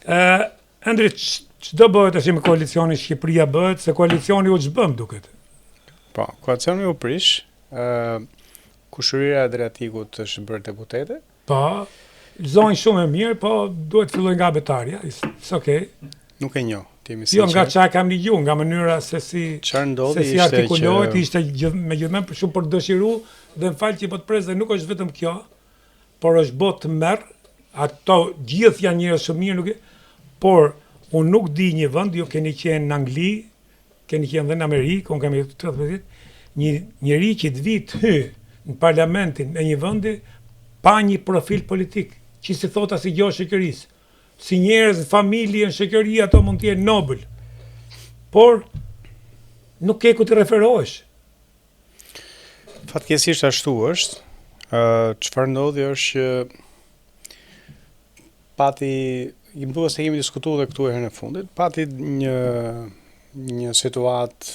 Endri, ç'do bëhet tash me koalicionin Shqipëria bëhet, se koalicioni u ç'bëm duket. Po, koalicioni u prish, Kushëria e Adriatikut është bërë deputete. Po, zonjë shumë e mirë, po duhet filloj nga betarja, okay. Nuk e njoh, ti më Jo, nga çka kam ligju, nga mënyra se si çfarë ndodhi se si artikulohet, ishte megjithënë shumë për dëshiru, dhe më fal që po të pres, dhe nuk është vetëm kjo, por është botë të merr, ato gjithë janë njerëz shumë mirë, nuk e, por unë nuk di një vend, ju keni qenë në Angli, keni qenë dhe në Amerikë, unë kam jetuar 30 vjet, një njeri që të vit hy në parlamentin e një vendi pa një profil politik, që si thot as i gjosh shoqërisë. Si njerëz, familje, në shoqëri ato mund të jenë nobël. Por nuk ke ku të referohesh. Fatkeqësisht ashtu është. Çfarë ndodhi është që pati, më duhet se kemi diskutuar edhe këtu herën e fundit, pati një situatë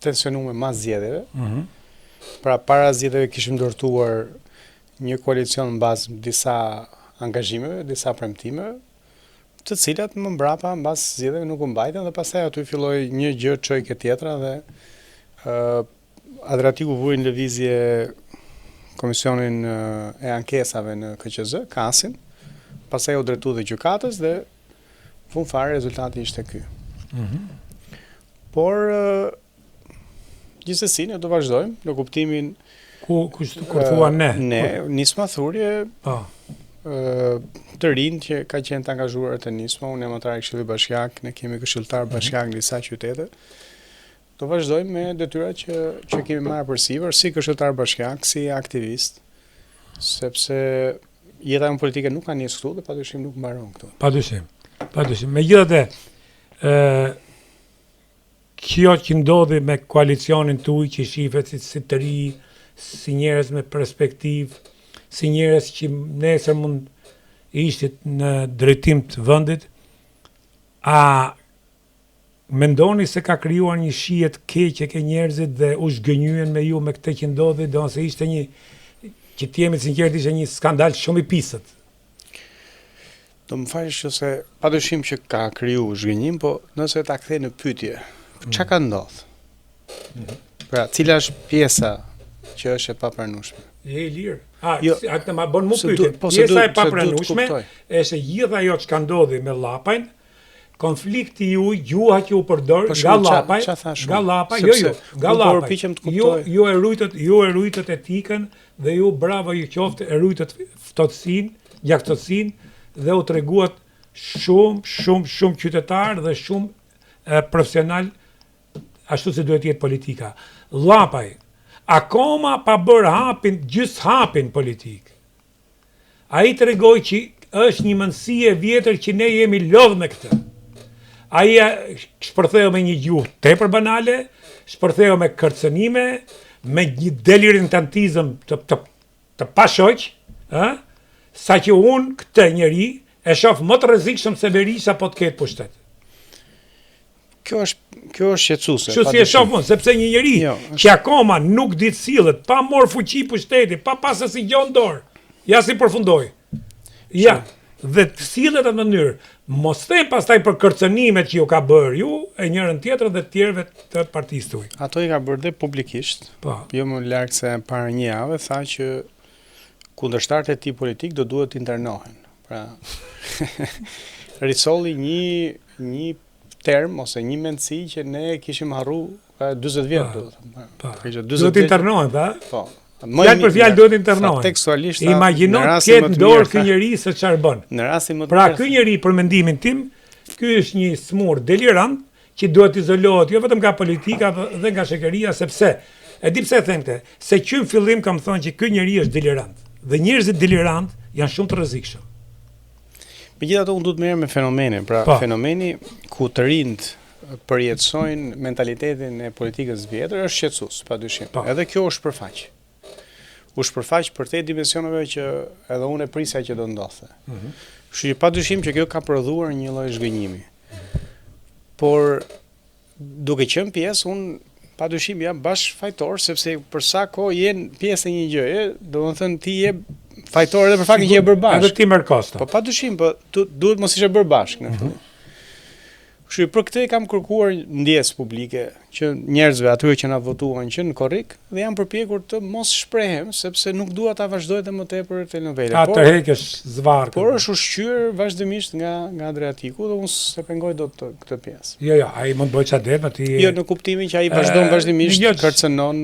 tensionuar mas zgjedhjeve. Pra para zgjedhjeve kishim ndërtuar një koalicion mbas disa angazhimeve, disa premtimeve, të cilat më mbrapa mbas zgjedhjeve nuk u mbajtën dhe pastaj aty filloi një gjë çoi ke tjetra dhe Adriatiku vuri në lëvizje komisionin e ankesave në KQZ, KAS-in, pastaj u drejtu dhe gjykatës dhe fund fare rezultati ishte ky. Por gjithsesi ne do vazhdojmë në kuptimin kur thua ne. Ne nisma thurje të rinj që ka qenë të angazhuar të nisma, unë jam antar i Këshillit Bashkiak, ne kemi këshilltar bashkiak në disa qytete. Do vazhdojmë me detyrat që kemi marrë përsipër si këshilltar bashkiak, si aktivist, sepse jeta jonë politike nuk ka nisë këtu dhe padyshim nuk mbaron këtu. Padyshim. Megjithatë, kjo që ndodhi me koalicionin tuaj që shifet si të ri, si njerëz me perspektivë, si njerëz që nesër mund ishit në drejtim të vendit, a mendoni se ka krijuar një shije të keqe ke njerëzit dhe u zgënjyen me ju me këtë që ndodhi, do se ishte një, që të jemi sinqert, ishte një skandal shumë i pisët. Do më falësh se padyshim që ka kriju zhgënjim, po nëse ta kthej në pyetje, çka ka ndodhur? Pra, cila është pjesa që është e papranueshme? Je i lirë. Atë ma bën mu pyetje. Pjesa e papranueshme është gjithë ajo që ka ndodhi me Llapajn, konflikti juaj, gjuha që u përdor nga Llapaj, nga Llapaj. Ju e rujtët etikën dhe ju bravo ju qoftë e rujtët ftohtësinë, gjaktësinë dhe u treguat shumë qytetar dhe shumë profesional ashtu se duhet jetë politika. Llapaj akoma pa bërë gjys hapin politik. Ai tregoi që është një mundësi e vjetër që ne jemi lodh me këtë. Ai shpërtheu me një gjuhë tepër banale, shpërtheu me kërcënime, me një delirantizëm të pashoq, sa që unë këtë njeri e shoh më të rrezikshëm se Berisha po të ketë pushtet. Kjo është shqetësuese. Kështu si e shoh unë, sepse një njeri që akoma nuk di të sillet, pa marrë fuqi pushteti, pa pasur si gjon dorë. Ja si përfundoi. Ja, dhe të sillet në mënyrë, mos them pastaj për kërcënimet që ju ka bërë ju, e njërën tjetër dhe të tjerëve të partisë tuaj. Ato i ka bërë dhe publikisht. Jo më larg se para një jave tha që kundërshtarët e tij politik do duhet të internohen. Pra risolli një term ose një mendësi që ne kishim harru 40 vjet do të thënë. Duhet të internohen, Po. Fjalë për fjalë duhet të internohen. Tekstualisht. Imagjino ketë dorë ky njeri se çfarë bën. Në rastin më të Pra ky njeri për mendimin tim, ky është një smur delirant që duhet izolohet jo vetëm nga politika dhe nga shoqëria, sepse e di pse them këtë, se që në fillim kam thënë që ky njeri është delirant dhe njerëzit delirant janë shumë të rrezikshëm. Megjithatë unë duhet të merrem me fenomenin, pra fenomeni ku të rinjt përjetësojnë mentalitetin e politikës vjetër është shqetësues, padyshim. Edhe kjo është shpërfaq. U shpërfaq për te dimensioneve që edhe unë e prisja që do ndodhte. Kështu që padyshim që kjo ka prodhuar një lloj zhgënjimi. Por duke qenë pjesë, unë padyshim jam bashkëfajtor sepse për sa kohë je pjesë e një gjëje, domethënë ti je fajtor edhe për faktin që je bërë bashkë. Edhe ti merr kosta. Po padyshim, po duhet mos ishe bërë bashkë në fillim. Kështu për këtë kam kërkuar ndjesë publike që njerëzve atyre që na votuan që në korrik dhe jam përpjekur të mos shprehem sepse nuk dua ta vazhdoj të më tepër telenovela. Ta tërheqësh zvarkën. Por është ushqyer vazhdimisht nga Adriatiku dhe unë se pengoj dot këtë pjesë. Jo, ai mund bëj çfarë do, ti. Jo, në kuptimin që ai vazhdon vazhdimisht kërcënon